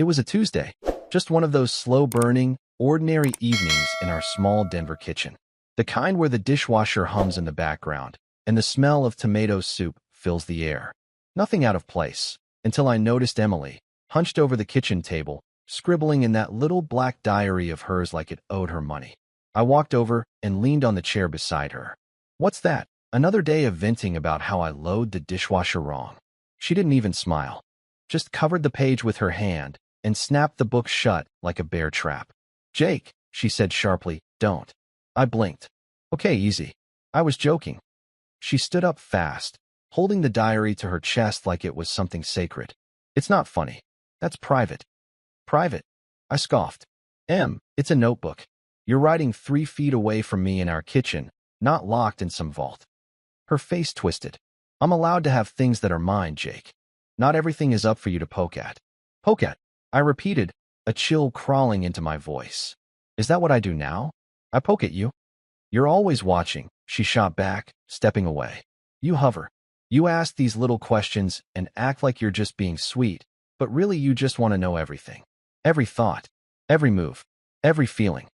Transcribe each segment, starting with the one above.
It was a Tuesday, just one of those slow-burning, ordinary evenings in our small Denver kitchen. The kind where the dishwasher hums in the background, and the smell of tomato soup fills the air. Nothing out of place, until I noticed Emily, hunched over the kitchen table, scribbling in that little black diary of hers like it owed her money. I walked over and leaned on the chair beside her. "What's that?" Another day of venting about how I load the dishwasher wrong. She didn't even smile, just covered the page with her hand and snapped the book shut like a bear trap. "Jake," she said sharply, "don't." I blinked. "Okay, easy. I was joking." She stood up fast, holding the diary to her chest like it was something sacred. "It's not funny. That's private." "Private?" I scoffed. It's a notebook. You're writing 3 feet away from me in our kitchen, not locked in some vault." Her face twisted. "I'm allowed to have things that are mine, Jake. Not everything is up for you to poke at." "Poke at?" I repeated, a chill crawling into my voice. "Is that what I do now? I poke at you?" "You're always watching," she shot back, stepping away. "You hover. You ask these little questions and act like you're just being sweet, but really you just want to know everything. Every thought, every move, every feeling."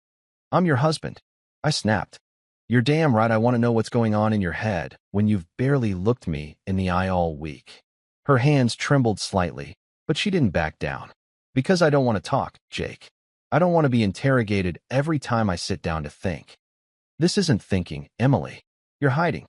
"I'm your husband." I snapped. "You're damn right I want to know what's going on in your head when you've barely looked me in the eye all week." Her hands trembled slightly, but she didn't back down. "Because I don't want to talk, Jake. I don't want to be interrogated every time I sit down to think." "This isn't thinking, Emily. You're hiding."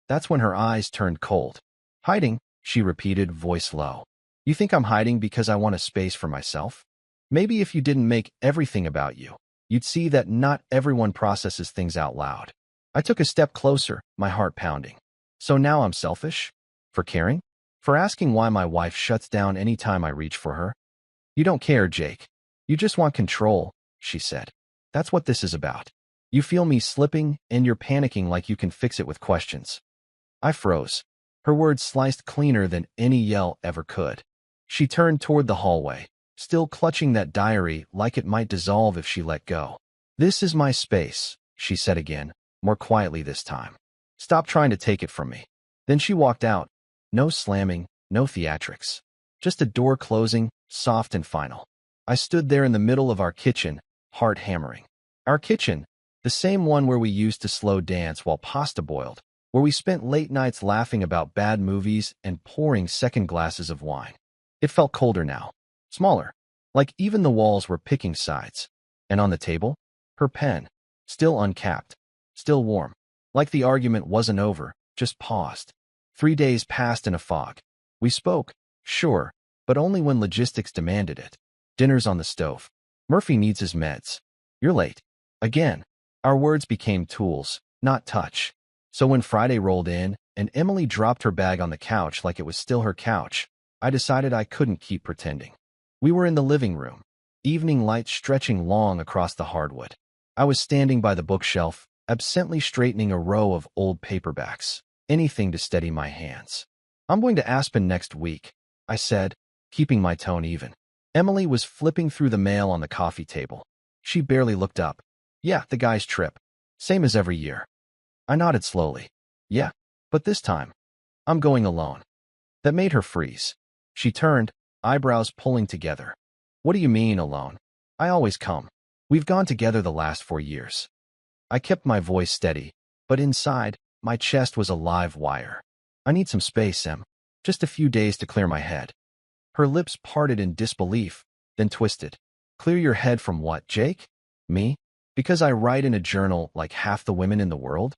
That's when her eyes turned cold. "Hiding?" she repeated, voice low. "You think I'm hiding because I want a space for myself? Maybe if you didn't make everything about you, you'd see that not everyone processes things out loud." I took a step closer, my heart pounding. "So now I'm selfish? For caring? For asking why my wife shuts down any time I reach for her?" "You don't care, Jake. You just want control," she said. "That's what this is about. You feel me slipping, and you're panicking like you can fix it with questions." I froze. Her words sliced cleaner than any yell ever could. She turned toward the hallway, still clutching that diary like it might dissolve if she let go. "This is my space," she said again, more quietly this time. "Stop trying to take it from me." Then she walked out. No slamming, no theatrics. Just a door closing, soft and final. I stood there in the middle of our kitchen, heart hammering. Our kitchen, the same one where we used to slow dance while pasta boiled, where we spent late nights laughing about bad movies and pouring second glasses of wine. It felt colder now, smaller, like even the walls were picking sides. And on the table, her pen, still uncapped, still warm, like the argument wasn't over, just paused. 3 days passed in a fog. We spoke, sure, but only when logistics demanded it. Dinner's on the stove. "Murphy needs his meds. You're late." Again, our words became tools, not touch. So when Friday rolled in and Emily dropped her bag on the couch like it was still her couch, I decided I couldn't keep pretending. We were in the living room, evening light stretching long across the hardwood. I was standing by the bookshelf, absently straightening a row of old paperbacks, anything to steady my hands. "I'm going to Aspen next week," I said, keeping my tone even. Emily was flipping through the mail on the coffee table. She barely looked up. "Yeah, the guy's trip. Same as every year." I nodded slowly. "Yeah, but this time, I'm going alone." That made her freeze. She turned, eyebrows pulling together. "What do you mean, alone? I always come. We've gone together the last 4 years." I kept my voice steady, but inside, my chest was a live wire. "I need some space, Em. Just a few days to clear my head." Her lips parted in disbelief, then twisted. "Clear your head from what, Jake? Me? Because I write in a journal like half the women in the world?"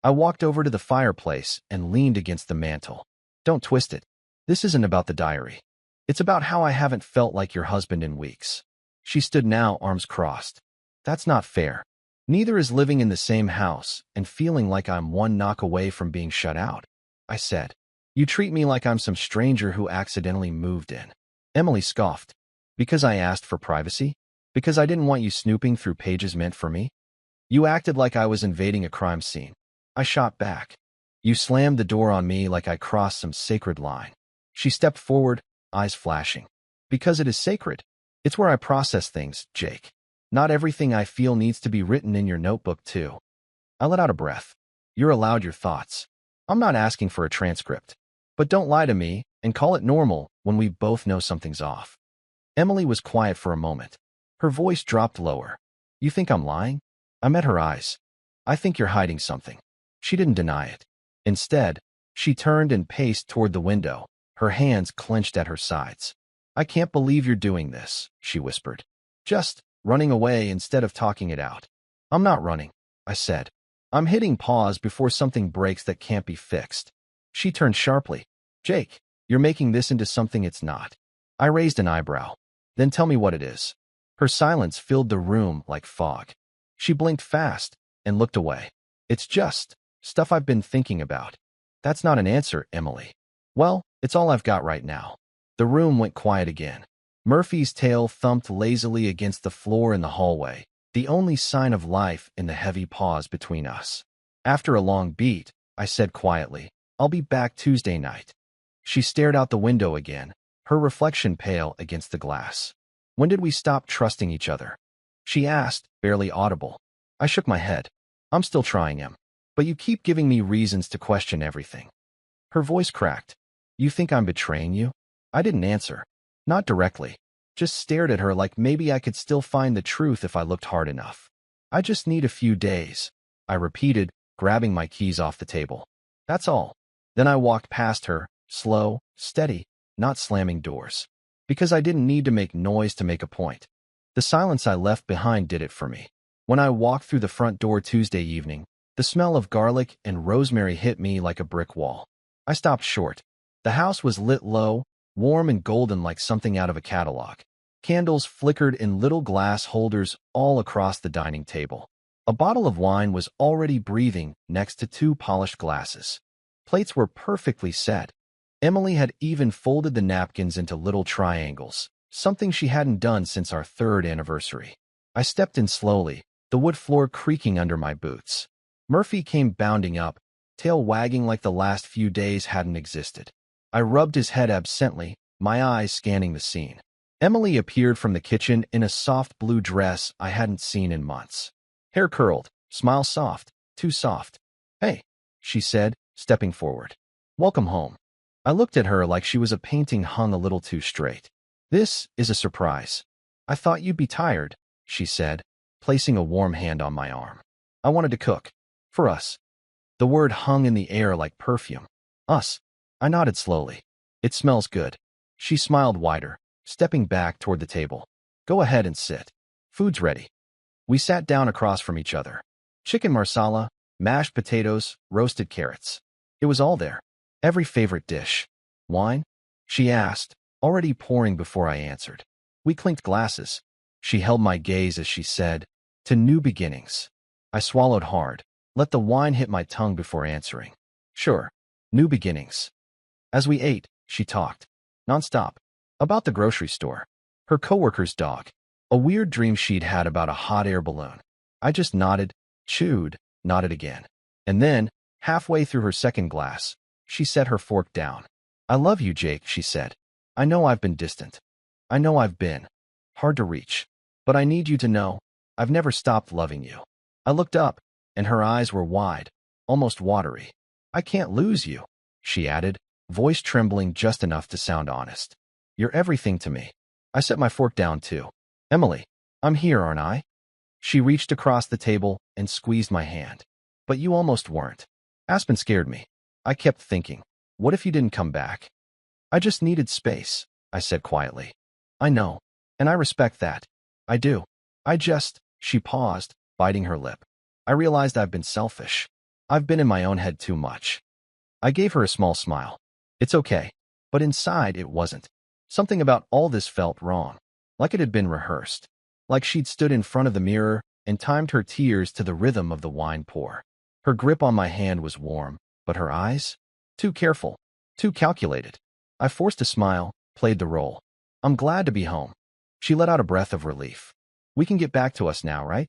I walked over to the fireplace and leaned against the mantel. "Don't twist it. This isn't about the diary. It's about how I haven't felt like your husband in weeks." She stood now, arms crossed. "That's not fair. Neither is living in the same house and feeling like I'm one knock away from being shut out," I said. "You treat me like I'm some stranger who accidentally moved in." Emily scoffed. "Because I asked for privacy? Because I didn't want you snooping through pages meant for me? You acted like I was invading a crime scene." I shot back. "You slammed the door on me like I crossed some sacred line." She stepped forward, eyes flashing. "Because it is sacred. It's where I process things, Jake. Not everything I feel needs to be written in your notebook, too." I let out a breath. "You're allowed your thoughts. I'm not asking for a transcript. But don't lie to me and call it normal when we both know something's off." Emily was quiet for a moment. Her voice dropped lower. You think I'm lying? I met her eyes. I think you're hiding something. She didn't deny it. Instead, she turned and paced toward the window, her hands clenched at her sides. I can't believe you're doing this, she whispered. Just running away instead of talking it out. I'm not running, I said. I'm hitting pause before something breaks that can't be fixed. She turned sharply. Jake, you're making this into something it's not. I raised an eyebrow. Then tell me what it is. Her silence filled the room like fog. She blinked fast and looked away. It's just stuff I've been thinking about. That's not an answer, Emily. Well, it's all I've got right now. The room went quiet again. Murphy's tail thumped lazily against the floor in the hallway, the only sign of life in the heavy pause between us. After a long beat, I said quietly, I'll be back Tuesday night. She stared out the window again, her reflection pale against the glass. When did we stop trusting each other? She asked, barely audible. I shook my head. I'm still trying, Em. But you keep giving me reasons to question everything. Her voice cracked. You think I'm betraying you? I didn't answer. Not directly. Just stared at her like maybe I could still find the truth if I looked hard enough. I just need a few days, I repeated, grabbing my keys off the table. That's all. Then I walked past her, slow, steady, not slamming doors. Because I didn't need to make noise to make a point. The silence I left behind did it for me. When I walked through the front door Tuesday evening, the smell of garlic and rosemary hit me like a brick wall. I stopped short. The house was lit low, warm and golden like something out of a catalog. Candles flickered in little glass holders all across the dining table. A bottle of wine was already breathing next to two polished glasses. Plates were perfectly set. Emily had even folded the napkins into little triangles, something she hadn't done since our 3rd anniversary. I stepped in slowly, the wood floor creaking under my boots. Murphy came bounding up, tail wagging like the last few days hadn't existed. I rubbed his head absently, my eyes scanning the scene. Emily appeared from the kitchen in a soft blue dress I hadn't seen in months. Hair curled, smile soft, too soft. Hey, she said, stepping forward. Welcome home. I looked at her like she was a painting hung a little too straight. This is a surprise. I thought you'd be tired, she said, placing a warm hand on my arm. I wanted to cook. For us. The word hung in the air like perfume. Us. I nodded slowly. It smells good. She smiled wider, stepping back toward the table. Go ahead and sit. Food's ready. We sat down across from each other. Chicken marsala, mashed potatoes, roasted carrots. It was all there. Every favorite dish. Wine? She asked, already pouring before I answered. We clinked glasses. She held my gaze as she said, to new beginnings. I swallowed hard, let the wine hit my tongue before answering. Sure, new beginnings. As we ate, she talked, nonstop, about the grocery store, her coworker's dog, a weird dream she'd had about a hot air balloon. I just nodded, chewed, nodded again. And then, halfway through her second glass, she set her fork down. I love you, Jake, she said. I know I've been distant. I know I've been hard to reach. But I need you to know, I've never stopped loving you. I looked up, and her eyes were wide, almost watery. I can't lose you, she added, voice trembling just enough to sound honest. You're everything to me. I set my fork down too. Emily, I'm here, aren't I? She reached across the table and squeezed my hand. But you almost weren't. Aspen scared me. I kept thinking, what if you didn't come back? I just needed space, I said quietly. I know, and I respect that. I do. She paused, biting her lip. I realized I've been selfish. I've been in my own head too much. I gave her a small smile. It's okay. But inside it wasn't. Something about all this felt wrong. Like it had been rehearsed. Like she'd stood in front of the mirror and timed her tears to the rhythm of the wine pour. Her grip on my hand was warm, but her eyes? Too careful. Too calculated. I forced a smile, played the role. I'm glad to be home. She let out a breath of relief. We can get back to us now, right?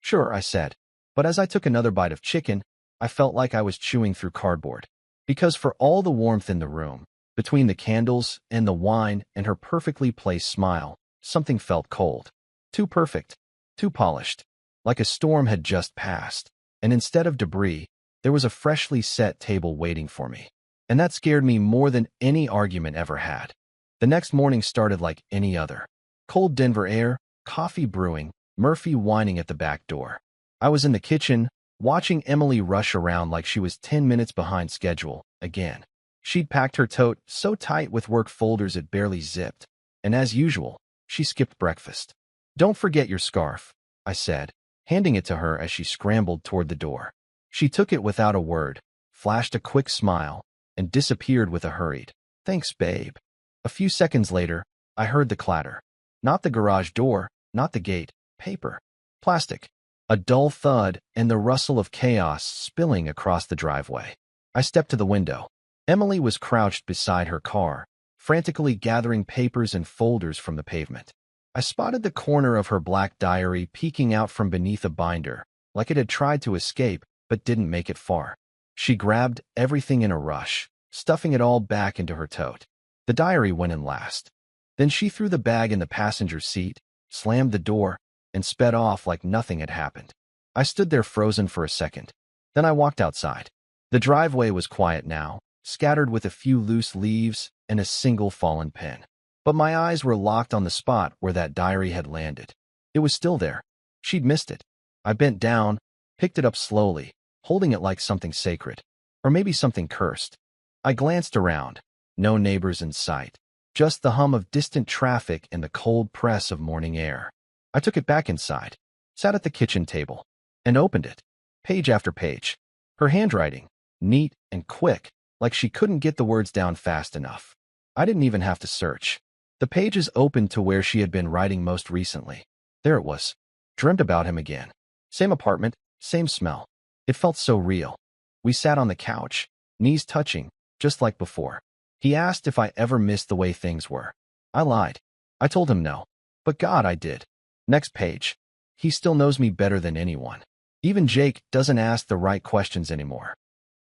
Sure, I said. But as I took another bite of chicken, I felt like I was chewing through cardboard. Because for all the warmth in the room, between the candles and the wine and her perfectly placed smile, something felt cold. Too perfect. Too polished. Like a storm had just passed. And instead of debris, there was a freshly set table waiting for me. And that scared me more than any argument ever had. The next morning started like any other. Cold Denver air, coffee brewing, Murphy whining at the back door. I was in the kitchen, watching Emily rush around like she was 10 minutes behind schedule, again. She'd packed her tote so tight with work folders it barely zipped, and as usual, she skipped breakfast. "Don't forget your scarf," I said, handing it to her as she scrambled toward the door. She took it without a word, flashed a quick smile, and disappeared with a hurried, "Thanks, babe." A few seconds later, I heard the clatter. Not the garage door, not the gate, paper, plastic. A dull thud and the rustle of chaos spilling across the driveway. I stepped to the window. Emily was crouched beside her car, frantically gathering papers and folders from the pavement. I spotted the corner of her black diary peeking out from beneath a binder, like it had tried to escape but didn't make it far. She grabbed everything in a rush, stuffing it all back into her tote. The diary went in last. Then she threw the bag in the passenger seat, slammed the door, and sped off like nothing had happened. I stood there frozen for a second. Then I walked outside. The driveway was quiet now, scattered with a few loose leaves and a single fallen pen. But my eyes were locked on the spot where that diary had landed. It was still there. She'd missed it. I bent down, picked it up slowly, holding it like something sacred. Or maybe something cursed. I glanced around. No neighbors in sight. Just the hum of distant traffic and the cold press of morning air. I took it back inside, sat at the kitchen table, and opened it. Page after page. Her handwriting, neat and quick, like she couldn't get the words down fast enough. I didn't even have to search. The pages opened to where she had been writing most recently. There it was. Dreamt about him again. Same apartment, same smell. It felt so real. We sat on the couch, knees touching, just like before. He asked if I ever missed the way things were. I lied. I told him no. But God, I did. Next page. He still knows me better than anyone. Even Jake doesn't ask the right questions anymore.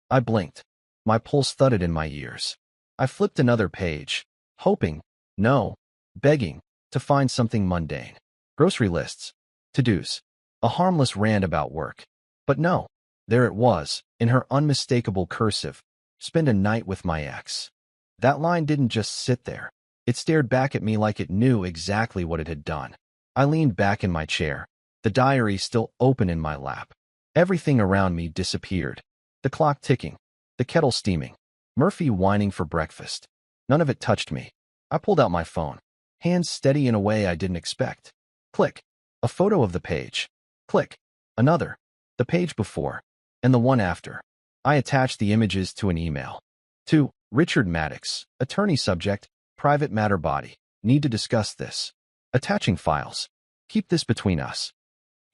I blinked. My pulse thudded in my ears. I flipped another page, hoping, no, begging, to find something mundane. Grocery lists, to-dos, a harmless rant about work. But no, there it was, in her unmistakable cursive, "Spend a night with my ex." That line didn't just sit there. It stared back at me like it knew exactly what it had done. I leaned back in my chair, the diary still open in my lap. Everything around me disappeared. The clock ticking, the kettle steaming, Murphy whining for breakfast. None of it touched me. I pulled out my phone, hands steady in a way I didn't expect. Click. A photo of the page. Click. Another. The page before. And the one after. I attached the images to an email. To Richard Maddox, attorney subject, private matter body. Need to discuss this. Attaching files. Keep this between us.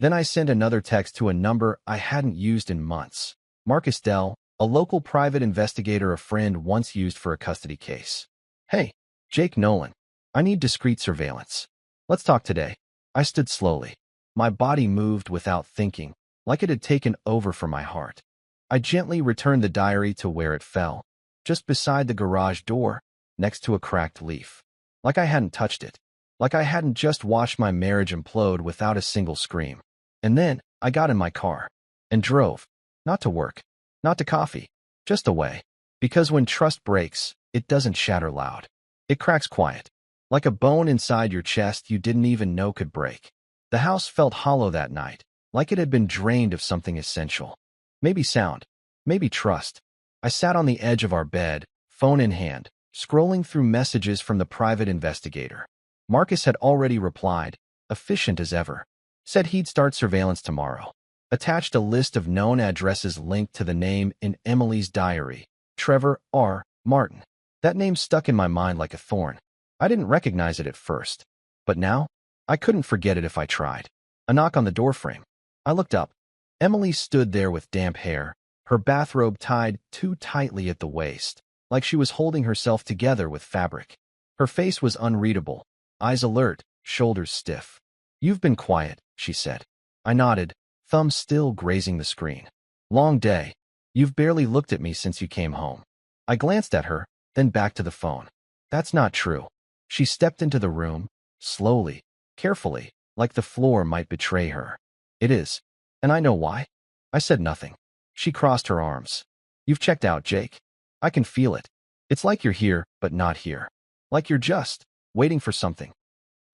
Then I sent another text to a number I hadn't used in months. Marcus Dell, a local private investigator a friend once used for a custody case. "Hey, Jake Nolan. I need discreet surveillance. Let's talk today." I stood slowly. My body moved without thinking, like it had taken over for my heart. I gently returned the diary to where it fell, just beside the garage door, next to a cracked leaf. Like I hadn't touched it. Like I hadn't just watched my marriage implode without a single scream. And then I got in my car and drove, not to work, not to coffee, just away. Because when trust breaks, it doesn't shatter loud. It cracks quiet, like a bone inside your chest you didn't even know could break. The house felt hollow that night, like it had been drained of something essential. Maybe sound, maybe trust. I sat on the edge of our bed, phone in hand, scrolling through messages from the private investigator. Marcus had already replied, efficient as ever. Said he'd start surveillance tomorrow. Attached a list of known addresses linked to the name in Emily's diary, Trevor R. Martin. That name stuck in my mind like a thorn. I didn't recognize it at first. But now, I couldn't forget it if I tried. A knock on the doorframe. I looked up. Emily stood there with damp hair, her bathrobe tied too tightly at the waist, like she was holding herself together with fabric. Her face was unreadable, eyes alert, shoulders stiff. "You've been quiet," she said. I nodded, thumb still grazing the screen. "Long day. You've barely looked at me since you came home." I glanced at her, then back to the phone. "That's not true." She stepped into the room, slowly, carefully, like the floor might betray her. "It is. And I know why." I said nothing. She crossed her arms. "You've checked out, Jake. I can feel it. It's like you're here, but not here. Like you're just waiting for something."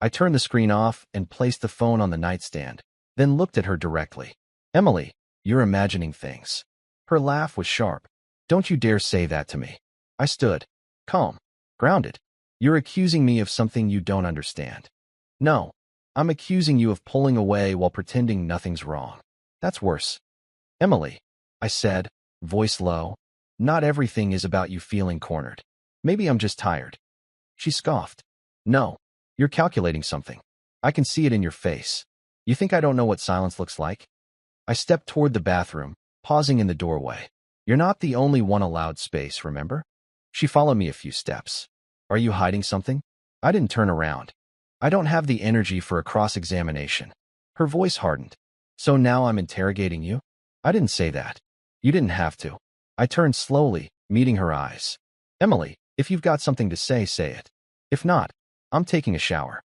I turned the screen off and placed the phone on the nightstand, then looked at her directly. Emily, you're imagining things. Her laugh was sharp. Don't you dare say that to me. I stood, calm, grounded. You're accusing me of something you don't understand. No, I'm accusing you of pulling away while pretending nothing's wrong. That's worse. Emily, I said, voice low, not everything is about you feeling cornered. Maybe I'm just tired. She scoffed. No, you're calculating something. I can see it in your face. You think I don't know what silence looks like? I stepped toward the bathroom, pausing in the doorway. You're not the only one allowed space, remember? She followed me a few steps. Are you hiding something? I didn't turn around. I don't have the energy for a cross-examination. Her voice hardened. So now I'm interrogating you? I didn't say that. You didn't have to. I turned slowly, meeting her eyes. Emily, if you've got something to say, say it. If not, I'm taking a shower.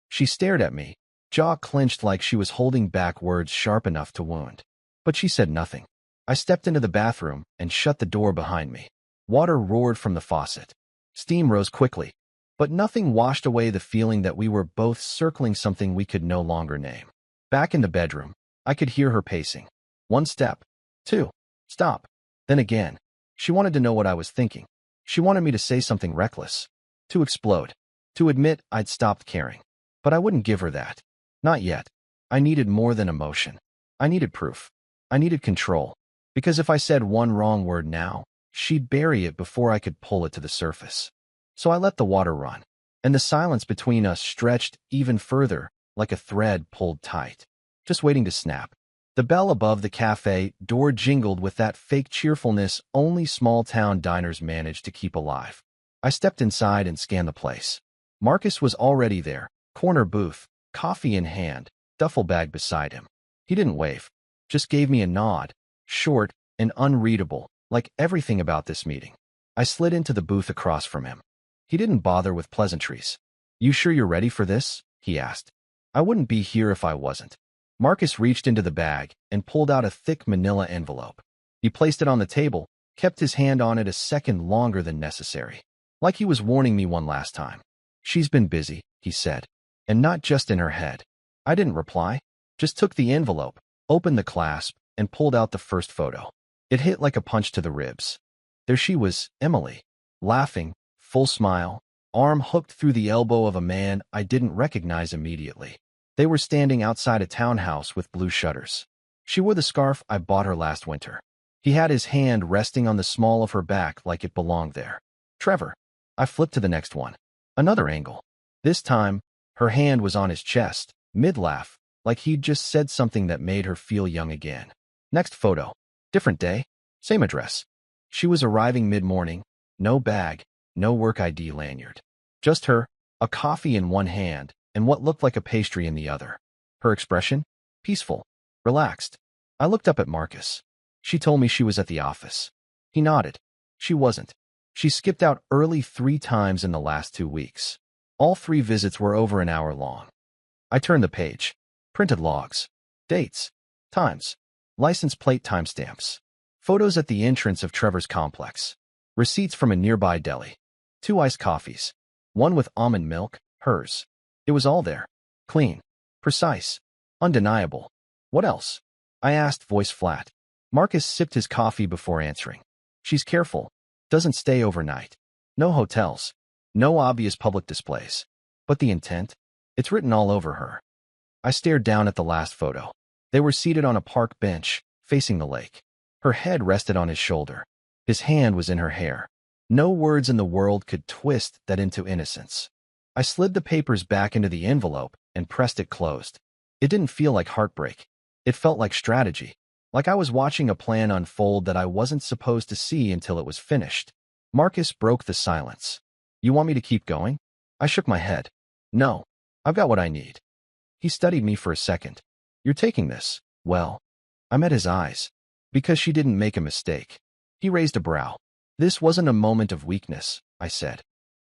She stared at me, jaw clenched like she was holding back words sharp enough to wound. But she said nothing. I stepped into the bathroom and shut the door behind me. Water roared from the faucet. Steam rose quickly, but nothing washed away the feeling that we were both circling something we could no longer name. Back in the bedroom, I could hear her pacing. 1 step. 2. Stop. Then again. She wanted to know what I was thinking. She wanted me to say something reckless. To explode. To admit I'd stopped caring. But I wouldn't give her that. Not yet. I needed more than emotion. I needed proof. I needed control. Because if I said one wrong word now, she'd bury it before I could pull it to the surface. So I let the water run. And the silence between us stretched even further, like a thread pulled tight. Just waiting to snap. The bell above the cafe door jingled with that fake cheerfulness only small-town diners manage to keep alive. I stepped inside and scanned the place. Marcus was already there, corner booth, coffee in hand, duffel bag beside him. He didn't wave, just gave me a nod, short and unreadable, like everything about this meeting. I slid into the booth across from him. He didn't bother with pleasantries. You sure you're ready for this? He asked. I wouldn't be here if I wasn't. Marcus reached into the bag and pulled out a thick manila envelope. He placed it on the table, kept his hand on it a second longer than necessary. Like he was warning me one last time. She's been busy, he said. And not just in her head. I didn't reply, just took the envelope, opened the clasp, and pulled out the first photo. It hit like a punch to the ribs. There she was, Emily, laughing, full smile, arm hooked through the elbow of a man I didn't recognize immediately. They were standing outside a townhouse with blue shutters. She wore the scarf I bought her last winter. He had his hand resting on the small of her back like it belonged there. Trevor. I flipped to the next one. Another angle. This time, her hand was on his chest, mid-laugh, like he'd just said something that made her feel young again. Next photo. Different day. Same address. She was arriving mid-morning. No bag, no work ID lanyard. Just her, a coffee in one hand, and what looked like a pastry in the other. Her expression? Peaceful. Relaxed. I looked up at Marcus. She told me she was at the office. He nodded. She wasn't. She skipped out early 3 times in the last 2 weeks. All 3 visits were over an hour long. I turned the page. Printed logs. Dates. Times. License plate timestamps. Photos at the entrance of Trevor's complex. Receipts from a nearby deli. 2 iced coffees. One with almond milk, hers. It was all there. Clean. Precise. Undeniable. What else? I asked, voice flat. Marcus sipped his coffee before answering. She's careful. Doesn't stay overnight. No hotels. No obvious public displays. But the intent? It's written all over her. I stared down at the last photo. They were seated on a park bench, facing the lake. Her head rested on his shoulder. His hand was in her hair. No words in the world could twist that into innocence. I slid the papers back into the envelope and pressed it closed. It didn't feel like heartbreak. It felt like strategy. Like I was watching a plan unfold that I wasn't supposed to see until it was finished. Marcus broke the silence. You want me to keep going? I shook my head. No, I've got what I need. He studied me for a second. You're taking this, well. I met his eyes. Because she didn't make a mistake. He raised a brow. This wasn't a moment of weakness, I said.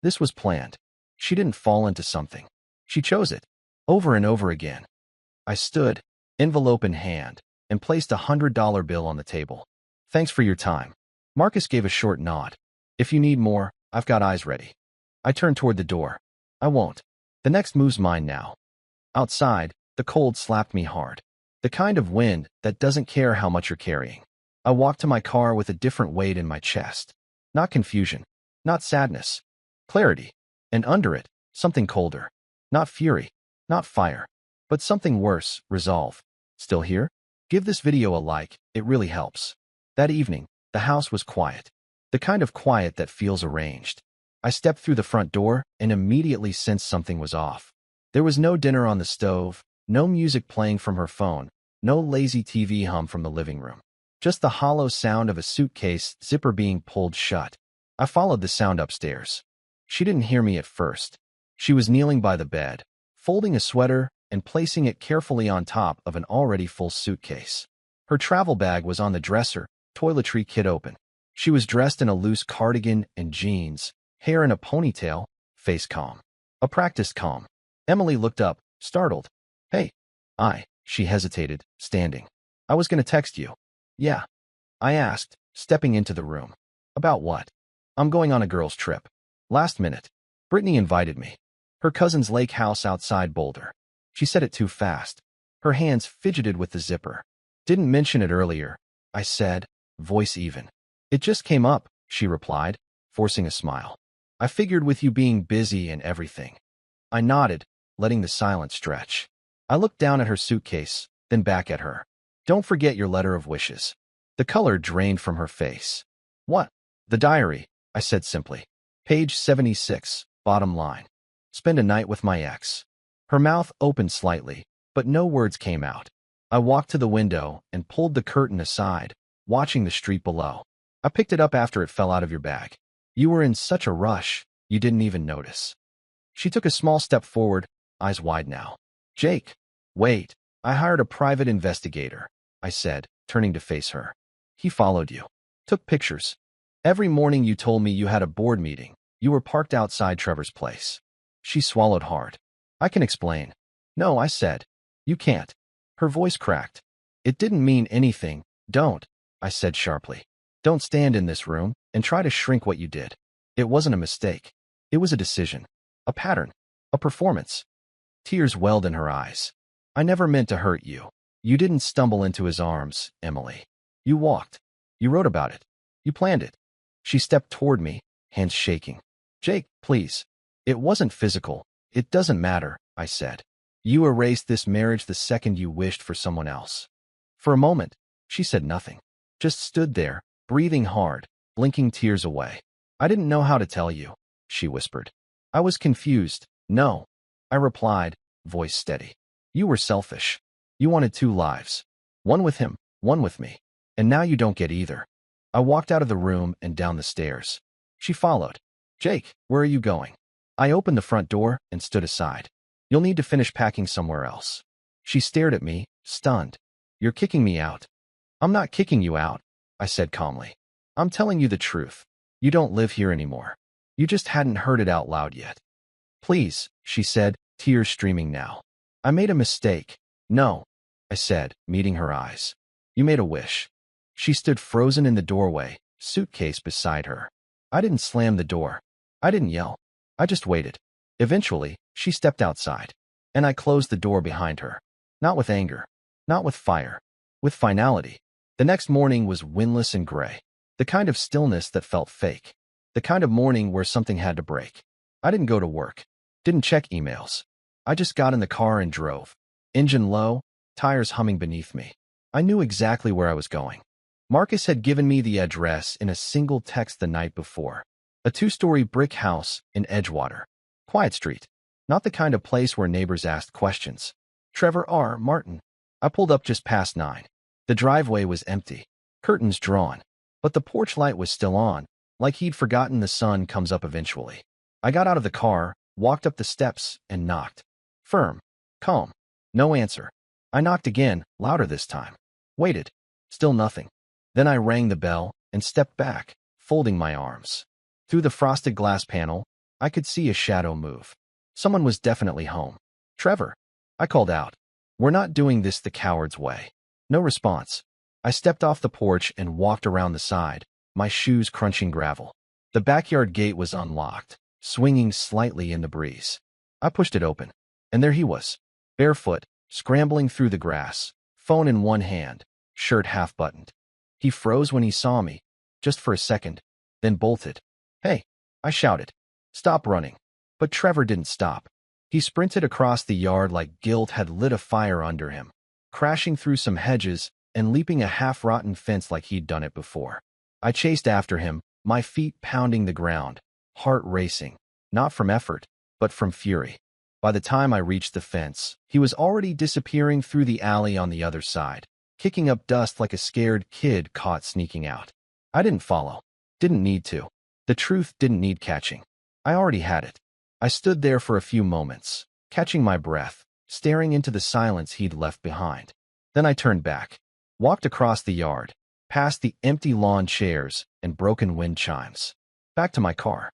This was planned. She didn't fall into something. She chose it. Over and over again. I stood, envelope in hand, and placed $100 bill on the table. Thanks for your time. Marcus gave a short nod. If you need more, I've got eyes ready. I turned toward the door. I won't. The next move's mine now. Outside, the cold slapped me hard. The kind of wind that doesn't care how much you're carrying. I walked to my car with a different weight in my chest. Not confusion, not sadness, clarity. And under it, something colder. Not fury, not fire, but something worse, resolve. Still here? Give this video a like, it really helps. That evening, the house was quiet. The kind of quiet that feels arranged. I stepped through the front door and immediately sensed something was off. There was no dinner on the stove, no music playing from her phone, no lazy TV hum from the living room. Just the hollow sound of a suitcase zipper being pulled shut. I followed the sound upstairs. She didn't hear me at first. She was kneeling by the bed, folding a sweater and placing it carefully on top of an already full suitcase. Her travel bag was on the dresser, toiletry kit open. She was dressed in a loose cardigan and jeans, hair in a ponytail, face calm. A practiced calm. Emily looked up, startled. Hey. She hesitated, standing. I was going to text you. Yeah. I asked, stepping into the room. About what? I'm going on a girls' trip. Last minute. Brittany invited me. Her cousin's lake house outside Boulder. She said it too fast. Her hands fidgeted with the zipper. Didn't mention it earlier, I said, voice even. It just came up, she replied, forcing a smile. I figured with you being busy and everything. I nodded, letting the silence stretch. I looked down at her suitcase, then back at her. Don't forget your letter of wishes. The color drained from her face. What? The diary, I said simply. Page 76, bottom line. Spend a night with my ex. Her mouth opened slightly, but no words came out. I walked to the window and pulled the curtain aside, watching the street below. I picked it up after it fell out of your bag. You were in such a rush, you didn't even notice. She took a small step forward, eyes wide now. Jake, wait, I hired a private investigator, I said, turning to face her. He followed you. Took pictures. Every morning you told me you had a board meeting. You were parked outside Trevor's place. She swallowed hard. I can explain. No, I said. You can't. Her voice cracked. It didn't mean anything. Don't, I said sharply. Don't stand in this room and try to shrink what you did. It wasn't a mistake. It was a decision. A pattern. A performance. Tears welled in her eyes. I never meant to hurt you. You didn't stumble into his arms, Emily. You walked. You wrote about it. You planned it. She stepped toward me, hands shaking. Jake, please. It wasn't physical. It doesn't matter, I said. You erased this marriage the second you wished for someone else. For a moment, she said nothing. Just stood there, breathing hard, blinking tears away. I didn't know how to tell you, she whispered. I was confused. No, I replied, voice steady. You were selfish. You wanted two lives. One with him, one with me. And now you don't get either. I walked out of the room and down the stairs. She followed. Jake, where are you going? I opened the front door and stood aside. You'll need to finish packing somewhere else. She stared at me, stunned. You're kicking me out. I'm not kicking you out, I said calmly. I'm telling you the truth. You don't live here anymore. You just hadn't heard it out loud yet. Please, she said, tears streaming now. I made a mistake. No, I said, meeting her eyes. You made a wish. She stood frozen in the doorway, suitcase beside her. I didn't slam the door. I didn't yell. I just waited. Eventually, she stepped outside, and I closed the door behind her. Not with anger, not with fire, with finality. The next morning was windless and gray, the kind of stillness that felt fake, the kind of morning where something had to break. I didn't go to work, didn't check emails. I just got in the car and drove. Engine low, tires humming beneath me. I knew exactly where I was going. Marcus had given me the address in a single text the night before. A 2-story brick house in Edgewater. Quiet street. Not the kind of place where neighbors asked questions. Trevor R. Martin. I pulled up just past 9. The driveway was empty. Curtains drawn. But the porch light was still on, like he'd forgotten the sun comes up eventually. I got out of the car, walked up the steps, and knocked. Firm. Calm. No answer. I knocked again, louder this time. Waited. Still nothing. Then I rang the bell and stepped back, folding my arms. Through the frosted glass panel, I could see a shadow move. Someone was definitely home. Trevor. I called out. We're not doing this the coward's way. No response. I stepped off the porch and walked around the side, my shoes crunching gravel. The backyard gate was unlocked, swinging slightly in the breeze. I pushed it open, and there he was, barefoot, scrambling through the grass, phone in one hand, shirt half-buttoned. He froze when he saw me, just for a second, then bolted. "Hey," I shouted. "Stop running." But Trevor didn't stop. He sprinted across the yard like guilt had lit a fire under him, crashing through some hedges and leaping a half-rotten fence like he'd done it before. I chased after him, my feet pounding the ground, heart racing, not from effort, but from fury. By the time I reached the fence, he was already disappearing through the alley on the other side, kicking up dust like a scared kid caught sneaking out. I didn't follow. Didn't need to. The truth didn't need catching. I already had it. I stood there for a few moments, catching my breath, staring into the silence he'd left behind. Then I turned back, walked across the yard, past the empty lawn chairs and broken wind chimes. Back to my car.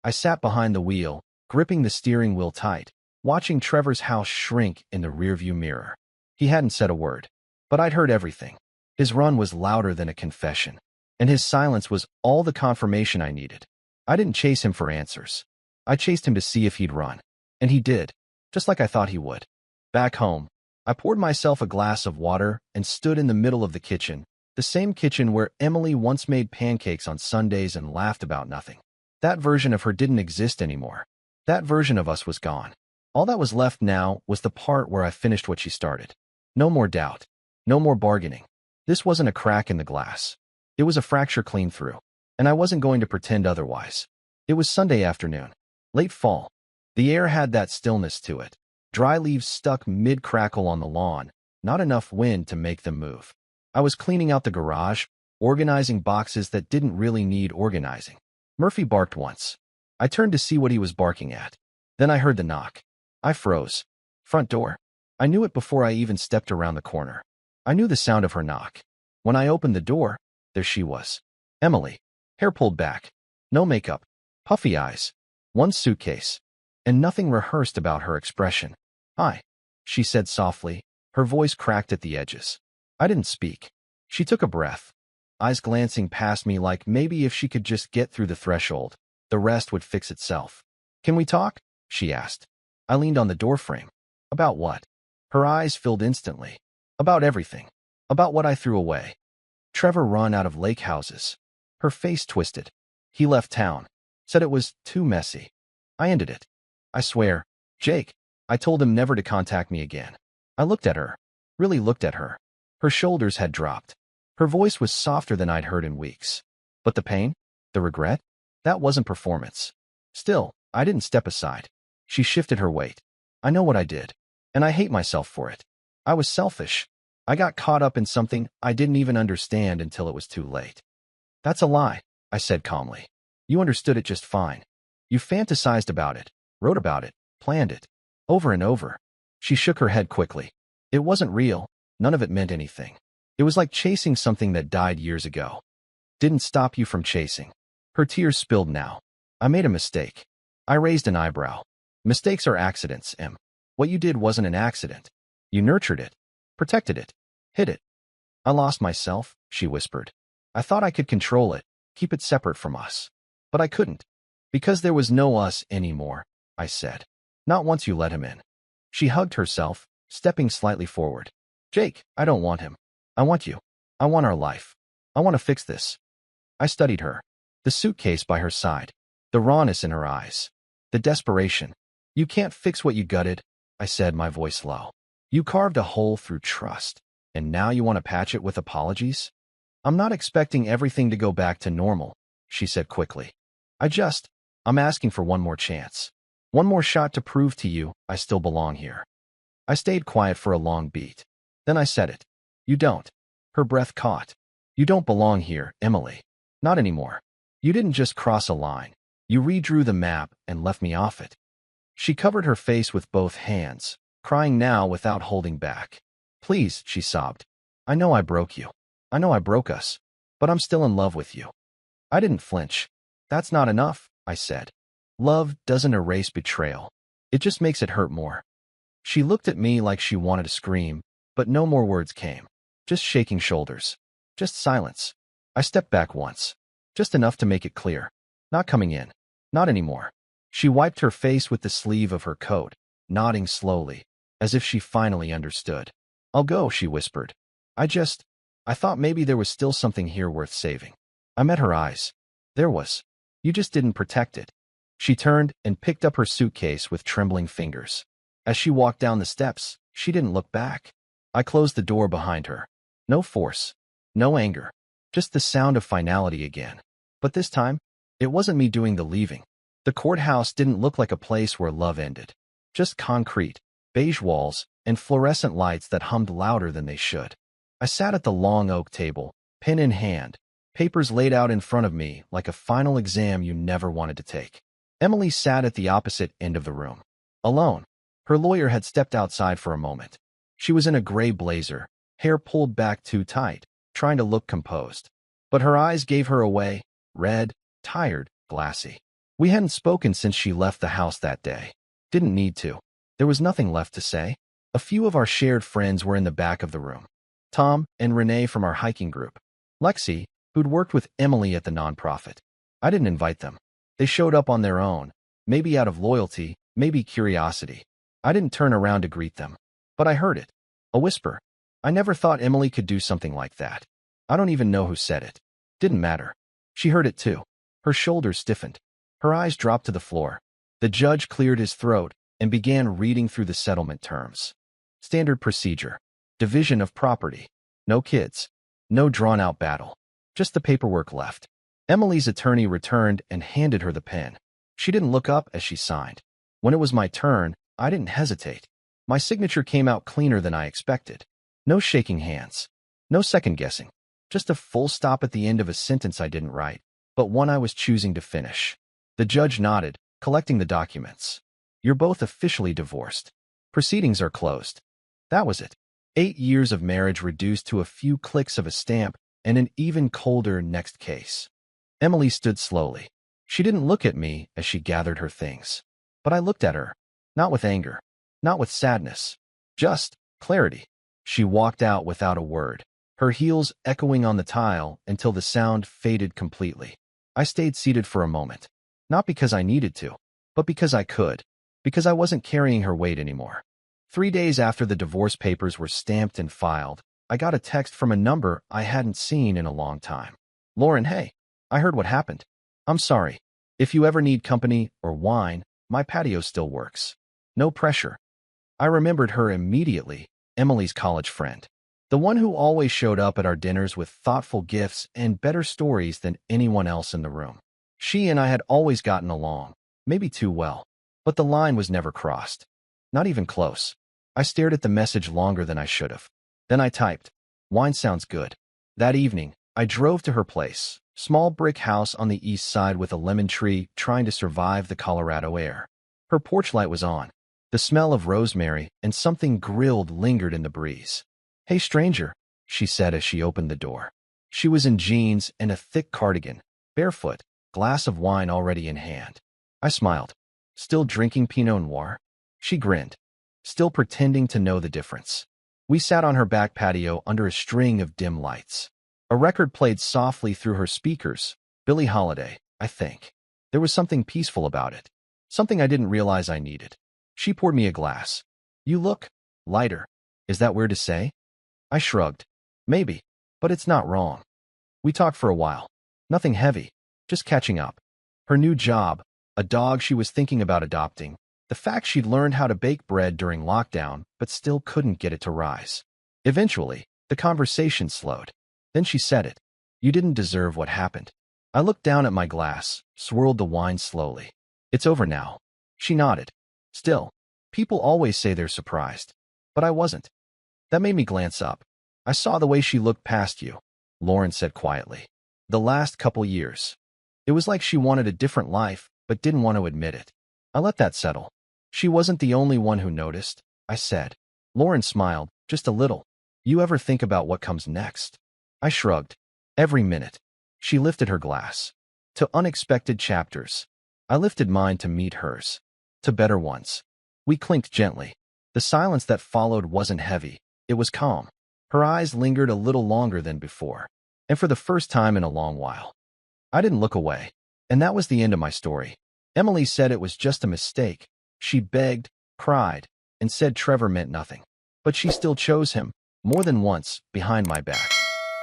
I sat behind the wheel, gripping the steering wheel tight, watching Trevor's house shrink in the rearview mirror. He hadn't said a word, but I'd heard everything. His run was louder than a confession, and his silence was all the confirmation I needed. I didn't chase him for answers. I chased him to see if he'd run, and he did, just like I thought he would. Back home, I poured myself a glass of water and stood in the middle of the kitchen, the same kitchen where Emily once made pancakes on Sundays and laughed about nothing. That version of her didn't exist anymore. That version of us was gone. All that was left now was the part where I finished what she started. No more doubt. No more bargaining. This wasn't a crack in the glass. It was a fracture clean through, and I wasn't going to pretend otherwise. It was Sunday afternoon, late fall. The air had that stillness to it. Dry leaves stuck mid-crackle on the lawn, not enough wind to make them move. I was cleaning out the garage, organizing boxes that didn't really need organizing. Murphy barked once. I turned to see what he was barking at. Then I heard the knock. I froze. Front door. I knew it before I even stepped around the corner. I knew the sound of her knock. When I opened the door, there she was. Emily. Hair pulled back. No makeup. Puffy eyes. One suitcase. And nothing rehearsed about her expression. "Hi," she said softly, her voice cracked at the edges. I didn't speak. She took a breath, eyes glancing past me like maybe if she could just get through the threshold, the rest would fix itself. "Can we talk?" she asked. I leaned on the doorframe. "About what?" Her eyes filled instantly. "About everything. About what I threw away." Trevor run out of lake houses. Her face twisted. He left town. Said it was too messy. I ended it. I swear. Jake. I told him never to contact me again. I looked at her. Really looked at her. Her shoulders had dropped. Her voice was softer than I'd heard in weeks. But the pain? The regret? That wasn't performance. Still, I didn't step aside. She shifted her weight. I know what I did. And I hate myself for it. I was selfish. I got caught up in something I didn't even understand until it was too late. "That's a lie," I said calmly. "You understood it just fine. You fantasized about it, wrote about it, planned it. Over and over." She shook her head quickly. "It wasn't real. None of it meant anything. It was like chasing something that died years ago. Didn't stop you from chasing." Her tears spilled now. "I made a mistake." I raised an eyebrow. "Mistakes are accidents, Em. What you did wasn't an accident. You nurtured it, protected it, hid it." "I lost myself," she whispered. "I thought I could control it, keep it separate from us. But I couldn't. Because there was no us anymore," I said. "Not once you let him in." She hugged herself, stepping slightly forward. "Jake, I don't want him. I want you. I want our life. I want to fix this." I studied her. The suitcase by her side. The rawness in her eyes. The desperation. "You can't fix what you gutted," I said, my voice low. "You carved a hole through trust, and now you want to patch it with apologies?" "I'm not expecting everything to go back to normal," she said quickly. I'm asking for one more chance. One more shot to prove to you I still belong here." I stayed quiet for a long beat. Then I said it. "You don't." Her breath caught. "You don't belong here, Emily. Not anymore. You didn't just cross a line. You redrew the map and left me off it." She covered her face with both hands, crying now without holding back. "Please," she sobbed. "I know I broke you. I know I broke us. But I'm still in love with you." I didn't flinch. "That's not enough," I said. "Love doesn't erase betrayal. It just makes it hurt more." She looked at me like she wanted to scream, but no more words came. Just shaking shoulders. Just silence. I stepped back once. Just enough to make it clear. Not coming in. Not anymore. She wiped her face with the sleeve of her coat, nodding slowly, as if she finally understood. I'll go, she whispered. I thought maybe there was still something here worth saving. I met her eyes. There was. You just didn't protect it. She turned and picked up her suitcase with trembling fingers. As she walked down the steps, she didn't look back. I closed the door behind her. No force. No anger. Just the sound of finality again. But this time, it wasn't me doing the leaving. The courthouse didn't look like a place where love ended. Just concrete, beige walls, and fluorescent lights that hummed louder than they should. I sat at the long oak table, pen in hand, papers laid out in front of me like a final exam you never wanted to take. Emily sat at the opposite end of the room. Alone. Her lawyer had stepped outside for a moment. She was in a gray blazer, hair pulled back too tight, trying to look composed. But her eyes gave her away, red, tired, glassy. We hadn't spoken since she left the house that day. Didn't need to. There was nothing left to say. A few of our shared friends were in the back of the room. Tom and Renee from our hiking group. Lexi, who'd worked with Emily at the nonprofit. I didn't invite them. They showed up on their own, maybe out of loyalty, maybe curiosity. I didn't turn around to greet them. But I heard it. A whisper. I never thought Emily could do something like that. I don't even know who said it. Didn't matter. She heard it too. Her shoulders stiffened. Her eyes dropped to the floor. The judge cleared his throat and began reading through the settlement terms. Standard procedure. Division of property. No kids. No drawn-out battle. Just the paperwork left. Emily's attorney returned and handed her the pen. She didn't look up as she signed. When it was my turn, I didn't hesitate. My signature came out cleaner than I expected. No shaking hands. No second-guessing. Just a full stop at the end of a sentence I didn't write, but one I was choosing to finish. The judge nodded, collecting the documents. You're both officially divorced. Proceedings are closed. That was it. 8 years of marriage reduced to a few clicks of a stamp and an even colder next case. Emily stood slowly. She didn't look at me as she gathered her things. But I looked at her. Not with anger. Not with sadness. Just clarity. She walked out without a word, her heels echoing on the tile until the sound faded completely. I stayed seated for a moment. Not because I needed to, but because I could. Because I wasn't carrying her weight anymore. 3 days after the divorce papers were stamped and filed, I got a text from a number I hadn't seen in a long time. Lauren, hey, I heard what happened. I'm sorry. If you ever need company or wine, my patio still works. No pressure. I remembered her immediately, Emily's college friend. The one who always showed up at our dinners with thoughtful gifts and better stories than anyone else in the room. She and I had always gotten along, maybe too well, but the line was never crossed. Not even close. I stared at the message longer than I should have. Then I typed, wine sounds good. That evening, I drove to her place, small brick house on the east side with a lemon tree trying to survive the Colorado air. Her porch light was on. The smell of rosemary and something grilled lingered in the breeze. Hey, stranger, she said as she opened the door. She was in jeans and a thick cardigan, barefoot, glass of wine already in hand. I smiled. Still drinking Pinot Noir? She grinned, still pretending to know the difference. We sat on her back patio under a string of dim lights. A record played softly through her speakers, Billie Holiday, I think. There was something peaceful about it, something I didn't realize I needed. She poured me a glass. You look lighter. Is that weird to say? I shrugged. Maybe, but it's not wrong. We talked for a while. Nothing heavy, just catching up. Her new job, a dog she was thinking about adopting, the fact she'd learned how to bake bread during lockdown but still couldn't get it to rise. Eventually, the conversation slowed. Then she said it. You didn't deserve what happened. I looked down at my glass, swirled the wine slowly. It's over now. She nodded. Still, people always say they're surprised. But I wasn't. That made me glance up. I saw the way she looked past you, Lauren said quietly. The last couple years. It was like she wanted a different life, but didn't want to admit it. I let that settle. She wasn't the only one who noticed, I said. Lauren smiled, just a little. You ever think about what comes next? I shrugged. Every minute. She lifted her glass. To unexpected chapters. I lifted mine to meet hers. To better ones. We clinked gently. The silence that followed wasn't heavy. It was calm. Her eyes lingered a little longer than before. And for the first time in a long while. I didn't look away. And that was the end of my story. Emily said it was just a mistake. She begged, cried, and said Trevor meant nothing. But she still chose him, more than once, behind my back.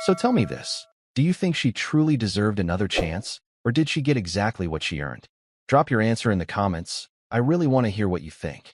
So tell me this. Do you think she truly deserved another chance, or did she get exactly what she earned? Drop your answer in the comments. I really want to hear what you think.